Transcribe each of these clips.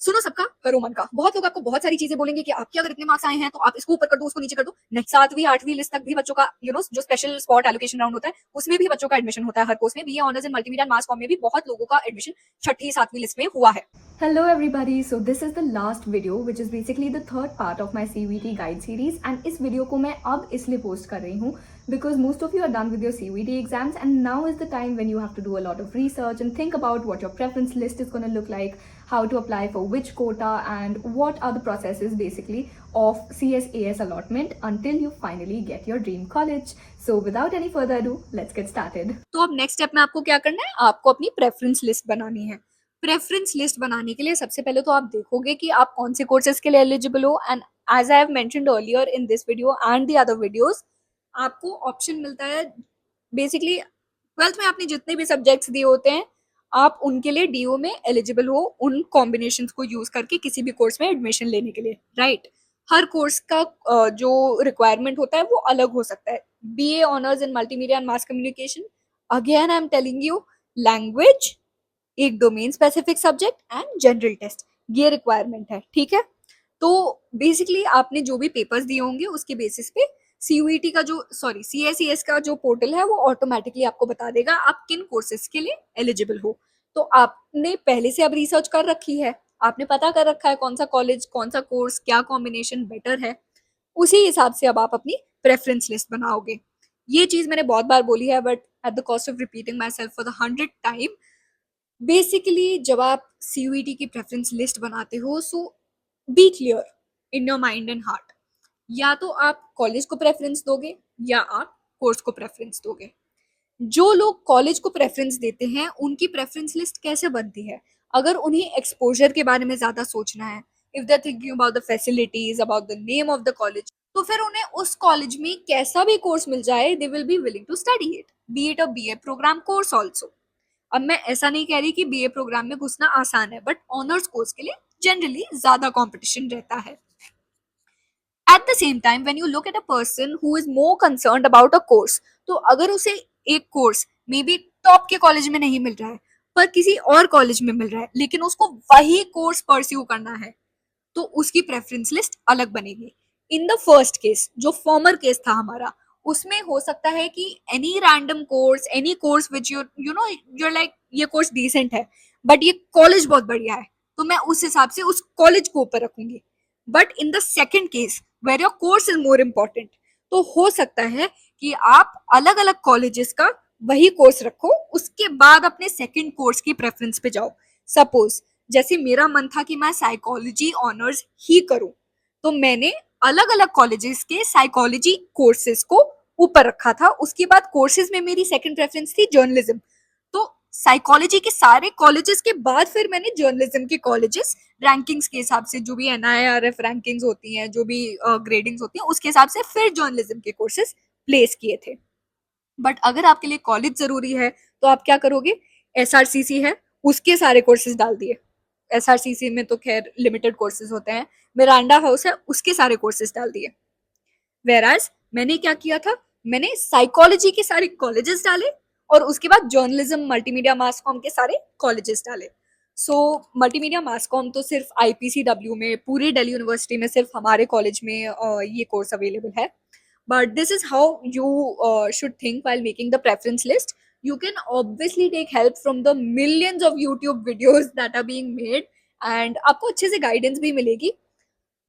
सुनो सबका करो मन का। बहुत लोग आपको बहुत सारी चीजें बोलेंगे कि आपके अगर इतने मार्क्स आए हैं तो आप इसको ऊपर कर दो, उसको नीचे कर दो। नहीं, 7वीं 8वीं लिस्ट तक भी बच्चों का जो स्पेशल स्पॉट एलोकेशन राउंड होता है उसमें भी बच्चों का एडमिशन होता है। हर कोर्स में BA honours in multimedia and mass com में भी बहुत लोगों का एडमिशन 6ठी 7वीं लिस्ट में हुआ है। Hello everybody, so this is the last video which is basically the third part of my CVT guide series and इस वीडियो को मैं अब इसलिए पोस्ट कर रही हूँ because most of you are done with your CVT exams and now is the time when you have to do a lot of research and think about what your preference list is going to look like, how to apply for which quota and what are the processes basically of CSAS allotment until you finally get your dream college. So without any further ado, let's get started. तो अब next step में आपको क्या करना है, आपको अपनी preference list बनानी है। प्रेफरेंस लिस्ट बनाने के लिए सबसे पहले तो आप देखोगे कि आप कौन से कोर्सेज के लिए एलिजिबल हो। And as I have mentioned earlier in this video and the other videos, आपको ऑप्शन मिलता है। बेसिकली 12th में आपने जितने भी सब्जेक्ट्स दिए होते हैं, आप उनके लिए डीओ में एलिजिबल हो उन कॉम्बिनेशन को यूज करके किसी भी कोर्स में एडमिशन लेने के लिए, राइट। हर कोर्स का जो रिक्वायरमेंट होता है वो अलग हो सकता है। BA honours in multimedia and mass communication, again I am telling you, language, एक domain specific subject and general test, ये रिक्वायरमेंट है, ठीक है। तो बेसिकली आपने जो भी पेपर्स दिए होंगे उसके बेसिस पे सीयूईटी का जो सीएसईएस का जो पोर्टल है वो ऑटोमेटिकली आपको बता देगा आप किन कोर्सेज के लिए एलिजिबल हो। तो आपने पहले से अब रिसर्च कर रखी है, आपने पता कर रखा है कौन सा कॉलेज, कौन सा कोर्स, क्या कॉम्बिनेशन बेटर है। उसी हिसाब से अब आप अपनी प्रेफरेंस लिस्ट बनाओगे। ये चीज मैंने बहुत बार बोली है but at the cost of repeating myself for the 100th time, basically जब आप सीयूईटी की प्रेफरेंस लिस्ट बनाते हो, so be clear in your mind and heart. या तो आप कॉलेज को प्रेफरेंस दोगे या आप कोर्स को प्रेफरेंस दोगे। जो लोग कॉलेज को प्रेफरेंस देते हैं उनकी प्रेफरेंस लिस्ट कैसे बनती है, अगर उन्हें एक्सपोजर के बारे में ज्यादा सोचना है, if they are thinking about the facilities, about the name of the college, तो फिर उन्हें उस कॉलेज में कैसा भी कोर्स मिल जाए they will be willing to study it, be it a BA program course also. अब मैं ऐसा नहीं कह रही कि बीए प्रोग्राम में घुसना आसान है, बट ऑनर्स कोर्स के लिए जनरली ज्यादा कंपटीशन रहता है। At the same time when you look at a person who is more concerned about a course, तो अगर उसे एक कोर्स मे बी टॉप के कॉलेज में नहीं मिल रहा है पर किसी और कॉलेज में मिल रहा है, लेकिन उसको वही कोर्स परस्यू करना है, तो उसकी प्रेफरेंस लिस्ट अलग बनेगी। इन द फर्स्ट केस, जो फॉर्मर केस था हमारा, उसमें हो सकता है कि any random course, any course which you know you're like ये कोर्स डिसेंट है बट ये कॉलेज बहुत बढ़िया है, तो मैं उस हिसाब से उस कॉलेज को ऊपर रखूंगी। But in the second case where your course is more important, तो हो सकता है कि आप अलग अलग कॉलेजेस का वही कोर्स रखो, उसके बाद अपने सेकेंड कोर्स की प्रेफरेंस पे जाओ। सपोज जैसे मेरा मन था कि मैं साइकोलॉजी ऑनर्स ही करूं, तो मैंने अलग अलग कॉलेजेस के साइकोलॉजी कोर्सेज को ऊपर रखा था। उसके बाद कोर्सेज में मेरी सेकंड प्रेफरेंस थी जर्नलिज्म, तो साइकोलॉजी के सारे कॉलेजेस के बाद फिर मैंने जर्नलिज्म के कॉलेजेस रैंकिंग्स के हिसाब से, जो भी एनआईआरएफ रैंकिंग्स होती हैं, जो भी ग्रेडिंग्स होती हैं, उसके हिसाब से फिर जर्नलिज्म के कोर्सेज प्लेस किए थे। बट अगर आपके लिए कॉलेज जरूरी है तो आप क्या करोगे, एसआरसीसी है उसके सारे कोर्सेज डाल दिए। एसआरसीसी में तो खैर लिमिटेड कोर्सेज होते हैं, मिरांडा हाउस है उसके सारे कोर्सेज डाल दिए। वेराज मैंने क्या किया था, मैंने साइकोलॉजी के सारे कॉलेजेस डाले और उसके बाद जर्नलिज्म मल्टीमीडिया मास कॉम के सारे कॉलेजेस डाले। सो मल्टीमीडिया मास कॉम तो सिर्फ आईपीसीडब्ल्यू में, पूरी दिल्ली यूनिवर्सिटी में सिर्फ हमारे कॉलेज में ये कोर्स अवेलेबल है। But this is how you should think while making the preference list. You can obviously take help from the millions of YouTube videos that are being made and आपको अच्छे से guidance भी मिलेगी।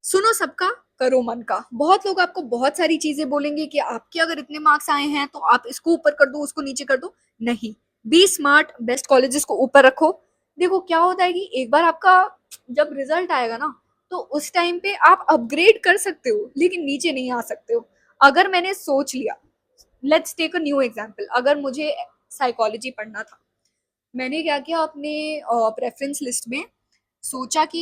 सुनो सबका करो मन का। बहुत लोग आपको बहुत सारी चीजें बोलेंगे कि आपके अगर इतने मार्क्स आए हैं तो आप इसको ऊपर कर दो, उसको नीचे कर दो। नहीं, बी स्मार्ट, बेस्ट कॉलेजेस को ऊपर रखो। देखो क्या होता है कि एक बार आपका जब रिजल्ट आएगा ना, तो उस टाइम पे आप अपग्रेड कर सकते हो लेकिन नीचे नहीं आ सकते हो। अगर मैंने सोच लिया, let's take a new example, अगर मुझे साइकोलॉजी पढ़ना था, मैंने क्या किया अपने प्रेफरेंस लिस्ट में, सोचा कि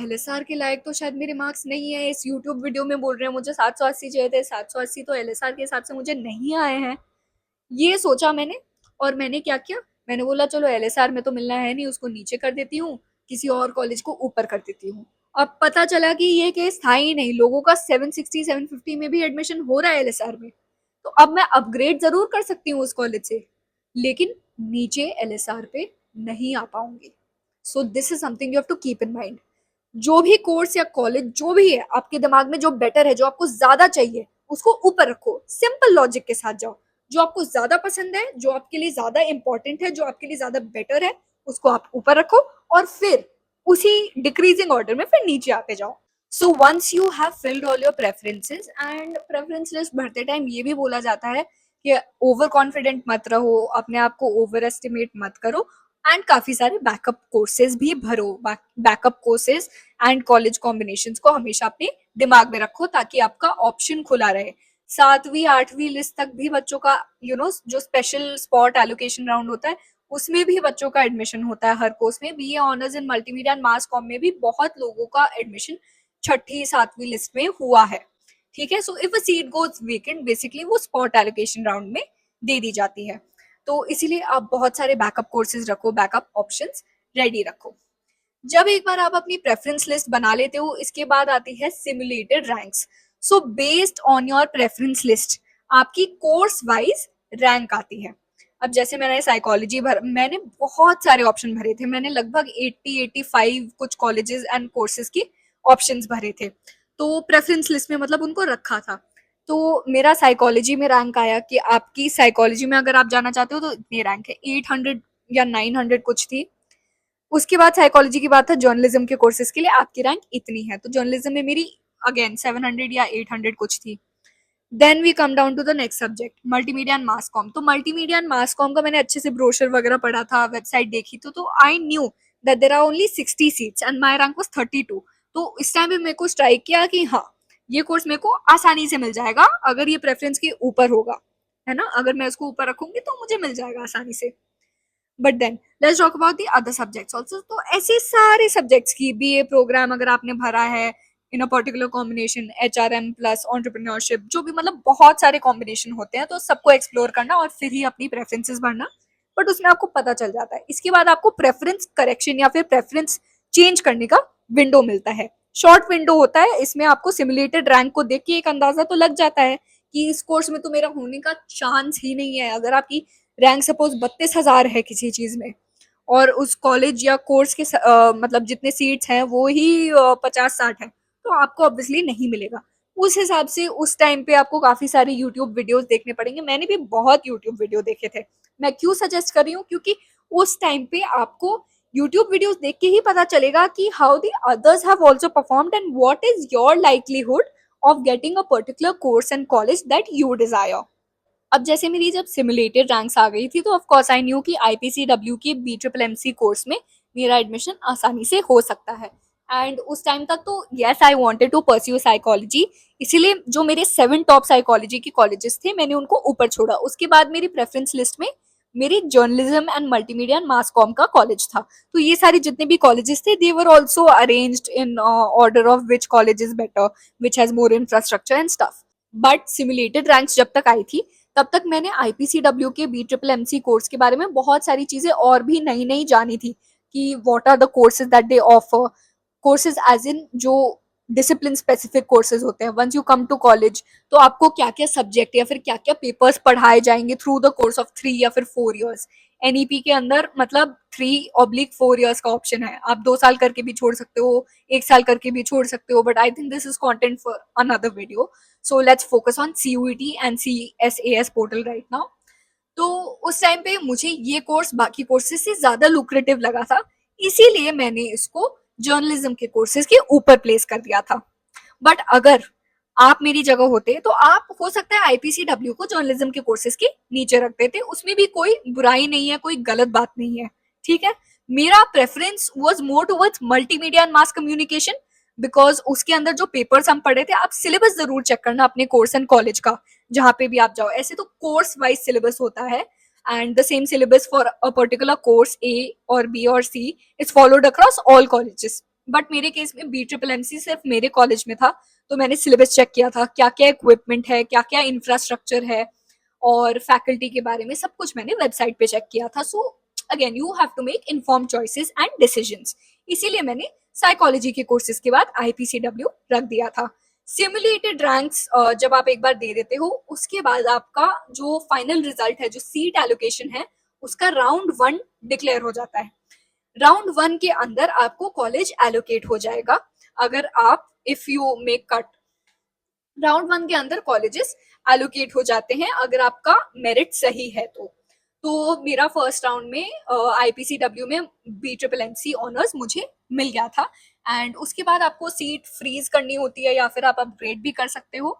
एलएसआर के लायक तो शायद मेरे मार्क्स नहीं है। इस यूट्यूब वीडियो में बोल रहे हैं मुझे 780 चाहिए थे, 780 तो एलएसआर के हिसाब से मुझे नहीं आए हैं, ये सोचा मैंने। और मैंने क्या किया, मैंने बोला चलो एलएसआर में तो मिलना है नहीं, उसको नीचे कर देती हूँ, किसी और कॉलेज को ऊपर कर देती हूँ। अब पता चला कि ये केस था ही नहीं, लोगों का 760 750 में भी एडमिशन हो रहा है एलएसआर में। तो अब मैं अपग्रेड जरूर कर सकती हूँ उस कॉलेज से, लेकिन नीचे एलएसआर पे नहीं आ पाऊंगी। So this is something you have to keep in mind. जो भी कोर्स या कॉलेज जो भी है आपके दिमाग में जो बेटर है, जो आपको ज्यादा चाहिए, उसको ऊपर रखो, सिंपल लॉजिक के साथ जाओ। जो आपको ज्यादा पसंद है, जो आपके लिए ज्यादा इंपॉर्टेंट है, जो आपके लिए ज्यादा बेटर है, उसको आप ऊपर रखो और फिर उसी डिक्रीजिंग ऑर्डर में फिर नीचे आते जाओ। So once you have filled all your preferences, and preference list भरते टाइम ये भी बोला जाता है कि ओवर कॉन्फिडेंट मत रहो, अपने आप को ओवर एस्टिमेट मत करो, एंड काफी सारे बैकअप कोर्सेज भी भरो। Backup courses and college combinations को हमेशा अपने दिमाग में रखो ताकि आपका ऑप्शन खुला रहे। 7वीं 8वीं लिस्ट तक भी बच्चों का जो स्पेशल स्पॉट एलोकेशन राउंड होता है, उसमें भी बच्चों का एडमिशन होता है। हर कोर्स में BA honours in multimedia and mass com में भी बहुत लोगों का एडमिशन 6ठी 7वीं लिस्ट में हुआ है। ठीक है, so if a seat goes vacant, basically वो स्पॉट एलोकेशन राउंड में दे दी जाती है। तो इसीलिए आप बहुत सारे बैकअप कोर्सेज रखो, बैकअप ऑप्शंस रेडी रखो। जब एक बार आप अपनी प्रेफरेंस लिस्ट बना लेते हो, इसके बाद आती है simulated ranks. So based on your preference list आपकी कोर्स वाइज रैंक आती है। अब जैसे मैंने बहुत सारे ऑप्शन भरे थे, मैंने लगभग 80 85 कुछ कॉलेजेस एंड कोर्सेज की ऑप्शंस भरे थे, तो प्रेफरेंस लिस्ट में मतलब उनको रखा था। तो मेरा साइकोलॉजी में रैंक आया कि आपकी साइकोलॉजी में अगर आप जाना चाहते हो तो इतनी रैंक है, 800 या 900 कुछ थी। उसके बाद साइकोलॉजी की बात था, जर्नलिज्म के कोर्सेज के लिए आपकी रैंक इतनी है, तो जर्नलिज्म में मेरी अगेन 700 या 800 कुछ थी। Then we come down to the next subject, multimedia and mass com. तो मल्टीमीडिया एंड मास कॉम का मैंने अच्छे से ब्रोशर वगैरह पढ़ा था, वेबसाइट देखी, तो I knew that there are only 60 seats and my rank was 32। तो इस टाइम पे मेरे को स्ट्राइक किया कि हाँ, ये कोर्स मेरे को आसानी से मिल जाएगा अगर ये प्रेफरेंस के ऊपर होगा, है ना, अगर मैं उसको ऊपर रखूंगी तो मुझे मिल जाएगा आसानी से। But then let's talk about the other subjects also. तो ऐसे सारे सब्जेक्ट्स की बीए प्रोग्राम अगर आपने भरा है in a particular combination, HRM plus entrepreneurship, जो भी मतलब बहुत सारे कॉम्बिनेशन होते हैं, तो सबको एक्सप्लोर करना और फिर ही अपनी प्रेफरेंसेस भरना। बट उसमें आपको पता चल जाता है। इसके बाद आपको प्रेफरेंस करेक्शन या फिर प्रेफरेंस चेंज करने का विंडो मिलता है। शॉर्ट विंडो होता है, इसमें आपको सिमुलेटेड रैंक को देख के एक अंदाजा तो लग जाता है कि इस कोर्स में तो मेरा होने का चांस ही नहीं है। अगर आपकी रैंक सपोज 32,000 है किसी चीज में, और उस कॉलेज या कोर्स के मतलब जितने सीट्स हैं वो ही 50 60 है, तो आपको ऑब्वियसली नहीं मिलेगा। उस हिसाब से उस टाइम पे आपको काफी सारे यूट्यूब वीडियोस देखने पड़ेंगे। मैंने भी बहुत यूट्यूब वीडियो देखे थे। मैं क्यों सजेस्ट कर रही हूँ, क्योंकि उस टाइम पे आपको यूट्यूब वीडियोस देख के ही पता चलेगा कि how the others have also performed and what is your likelihood of getting a particular course and college that you desire. अब जैसे मेरी जब सिमुलेटेड रैंक्स आ गई थी, तो ऑफ कोर्स आई न्यू कि आईपीसीडब्ल्यू की BMMC कोर्स में मेरा एडमिशन आसानी से हो सकता है। एंड उस टाइम तक तो yes, I wanted to pursue psychology, इसीलिए जो मेरे 7 टॉप साइकोलॉजी के कॉलेजेस थे मैंने उनको ऊपर छोड़ा। उसके बाद मेरी प्रेफरेंस लिस्ट में मेरी journalism and multimedia and mass com का कॉलेज था। तो ये सारे जितने भी कॉलेजेस थे, they were also arranged in order of which college is better, which has more infrastructure and stuff. But simulated ranks जब तक आई थी, तब तक मैंने आईपीसीडब्ल्यू के BMMC कोर्स के बारे में बहुत सारी चीजें और भी नई नई जानी थी कि what are the courses that they offer. Courses as in जो डिसिप्लिन स्पेसिफिक कोर्सेज होते हैं, once you come to college, तो आपको क्या क्या सब्जेक्ट या फिर क्या क्या पेपर्स पढ़ाए जाएंगे थ्रू द कोर्स ऑफ 3 या फिर 4 ईयर्स। एनईपी के अंदर मतलब 3/4 ईयर्स का ऑप्शन है, आप 2 साल करके भी छोड़ सकते हो, 1 साल करके भी छोड़ सकते हो, but I think this is content for another video. So let's focus on CUET and CSAS portal right now. तो उस टाइम पे मुझे ये कोर्स बाकी कोर्सेज से ज्यादा लुक्रेटिव लगा था, इसीलिए मैंने इसको जर्नलिज्म के कोर्सेज के ऊपर प्लेस कर दिया था। बट अगर आप मेरी जगह होते तो आप हो सकता है आईपीसीडब्ल्यू को जर्नलिज्म के कोर्सेज के नीचे रख देते, उसमें भी कोई बुराई नहीं है, कोई गलत बात नहीं है। ठीक है, मेरा preference was more towards multimedia and mass communication, because उसके अंदर जो पेपर्स हम पढ़े थे, आप सिलेबस जरूर चेक करना अपने कोर्स एंड कॉलेज का, जहां पे भी आप जाओ। ऐसे तो कोर्स वाइज सिलेबस होता है, and the same syllabus for a particular course A और B और C is followed across all colleges. But मेरे केस में BMMC सिर्फ मेरे कॉलेज में था, तो मैंने सिलेबस चेक किया था, क्या क्या इक्विपमेंट है, क्या क्या इंफ्रास्ट्रक्चर है, और फैकल्टी के बारे में सब कुछ मैंने वेबसाइट पे चेक किया था। So again you have to make inform choices and decisions, इसीलिए मैंने साइकोलॉजी के कोर्सेज के बाद आईपीसीडब्ल्यू रख दिया था। सिमुलेटेड रैंक्स जब आप एक बार दे देते हो, उसके बाद आपका जो फाइनल रिजल्ट है, जो सीट एलोकेशन है, उसका राउंड 1 डिक्लेयर हो जाता है। राउंड 1 के अंदर आपको कॉलेज एलोकेट हो जाएगा अगर आप if you make cut. Round 1 के अंदर कॉलेजेस एलोकेट हो जाते हैं अगर आपका मेरिट सही है तो मेरा फर्स्ट राउंड में आईपीसीडब्ल्यू में BNNC ऑनर्स मुझे मिल गया था। एंड उसके बाद आपको सीट फ्रीज करनी होती है या फिर आप अपग्रेड भी कर सकते हो।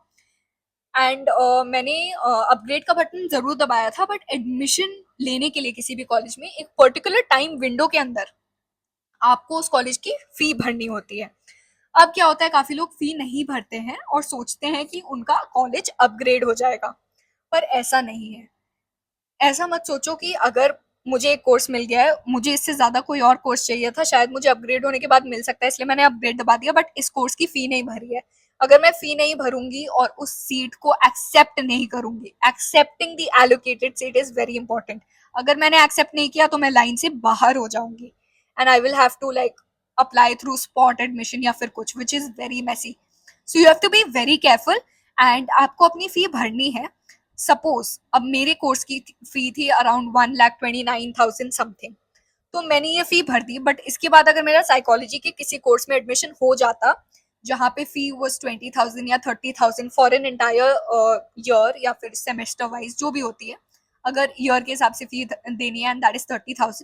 एंड मैंने अपग्रेड का बटन जरूर दबाया था, बट एडमिशन लेने के लिए किसी भी कॉलेज में एक पर्टिकुलर टाइम विंडो के अंदर आपको उस कॉलेज की फी भरनी होती है। अब क्या होता है, काफी लोग फी नहीं भरते हैं और सोचते हैं कि उनका कॉलेज अपग्रेड हो जाएगा, पर ऐसा नहीं है। ऐसा मत सोचो कि अगर मुझे एक कोर्स मिल गया है, मुझे इससे ज्यादा कोई और कोर्स चाहिए था, शायद मुझे अपग्रेड होने के बाद मिल सकता है, इसलिए मैंने अपग्रेड दबा दिया, बट इस कोर्स की फी नहीं भरी है। अगर मैं फी नहीं भरूंगी और उस सीट को एक्सेप्ट नहीं करूंगी, accepting the allocated seat is very important. अगर मैंने एक्सेप्ट नहीं किया तो मैं लाइन से बाहर हो जाऊंगी and I will have to like apply through spot admission या फिर कुछ, which is very messy. So you have to be very careful and आपको अपनी फी भरनी है। सपोज अब मेरे कोर्स की फी थी अराउंड 1,29,000 समथिंग, तो मैंने ये फी भर दी। बट इसके बाद अगर मेरा साइकोलॉजी के किसी कोर्स में एडमिशन हो जाता जहाँ पे फी वाज 20,000 या 30,000 फॉर एन एंटायर ईयर या फिर सेमेस्टर वाइज जो भी होती है, अगर ईयर के हिसाब से फी देनी है एंड दैट इज 30,000,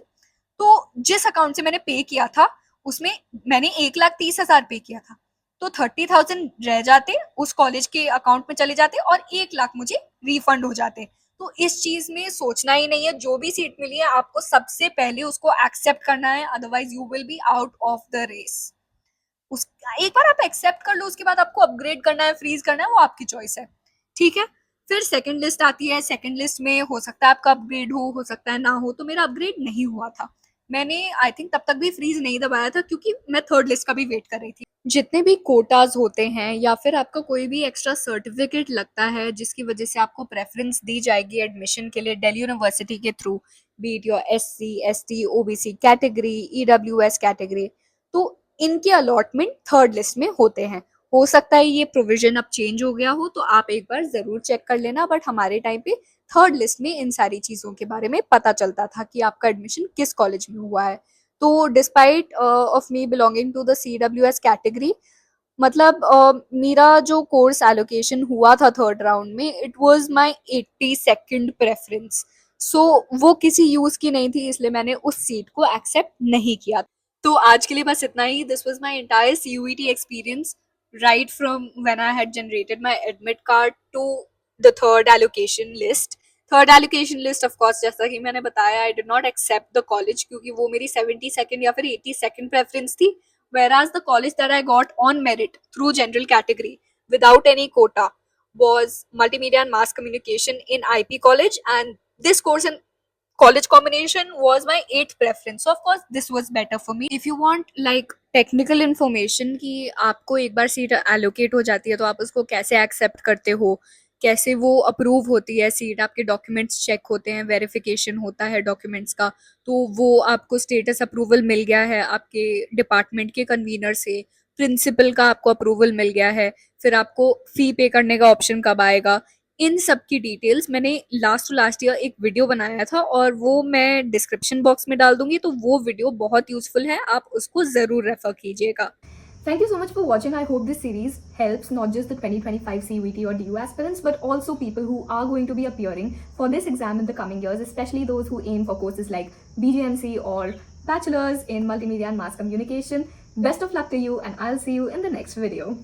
तो जिस अकाउंट से मैंने पे किया था उसमें मैंने 1,30,000 पे किया था, तो 30,000 रह जाते उस कॉलेज के अकाउंट में चले जाते और 1,00,000 मुझे रिफंड हो जाते। तो इस चीज में सोचना ही नहीं है, जो भी सीट मिली है आपको सबसे पहले उसको एक्सेप्ट करना है, otherwise you will be out of the race. उस एक बार आप एक्सेप्ट कर लो, उसके बाद आपको अपग्रेड करना है, फ्रीज करना है, वो आपकी चॉइस है, ठीक है। फिर सेकंड लिस्ट आती है। सेकंड लिस्ट में हो सकता है आपका अपग्रेड हो सकता है ना हो। तो मेरा अपग्रेड नहीं हुआ था, मैंने आई थिंक तब तक भी फ्रीज नहीं दबाया था क्योंकि मैं थर्ड लिस्ट का भी वेट कर रही थी। जितने भी कोटाज होते हैं या फिर आपका कोई भी एक्स्ट्रा सर्टिफिकेट लगता है जिसकी वजह से आपको प्रेफरेंस दी जाएगी एडमिशन के लिए दिल्ली यूनिवर्सिटी के through, B it your SC ST OBC category, EWS category, तो इनके अलॉटमेंट थर्ड लिस्ट में होते हैं। हो सकता है ये प्रोविजन अब चेंज हो गया हो, तो आप एक बार जरूर चेक कर लेना, बट हमारे टाइम पे थर्ड लिस्ट में इन सारी चीजों के बारे में पता चलता था कि आपका एडमिशन किस कॉलेज में हुआ है। तो despite of me belonging to the CWS category, मतलब मेरा जो कोर्स एलोकेशन हुआ था थर्ड राउंड में, it was my 82nd preference. So वो किसी यूज की नहीं थी, इसलिए मैंने उस सीट को एक्सेप्ट नहीं किया। तो आज के लिए बस इतना ही। This was my entire CUET experience right from when I had generated my admit card to the third allocation list. Third allocation list of course जैसा कि मैंने बताया, I did not accept the college क्योंकि वो मेरी 72nd या फिर 82nd preference थी, whereas the college that I got on merit through general category without any quota was multimedia and mass communication in IP college, and this course in college combination was my 8th preference, so of course this was better for me. If you want like technical information कि आपको एक बार seat allocate हो जाती है तो आप उसको कैसे एक्सेप्ट करते हो, कैसे वो अप्रूव होती है सीट, आपके डॉक्यूमेंट्स चेक होते हैं, वेरिफिकेशन होता है डॉक्यूमेंट्स का, तो वो आपको स्टेटस अप्रूवल मिल गया है आपके डिपार्टमेंट के कन्वीनर से, प्रिंसिपल का आपको अप्रूवल मिल गया है, फिर आपको फी पे करने का ऑप्शन कब आएगा, इन सब की डिटेल्स मैंने लास्ट ईयर एक वीडियो बनाया था और वो मैं डिस्क्रिप्शन बॉक्स में डाल दूंगी, तो वो वीडियो बहुत यूजफुल है, आप उसको जरूर रेफर कीजिएगा। Thank you so much for watching. I hope this series helps not just the 2025 CUET or DU aspirants, but also people who are going to be appearing for this exam in the coming years, especially those who aim for courses like BGMC or Bachelor's in Multimedia and Mass Communication. Best of luck to you, and I'll see you in the next video.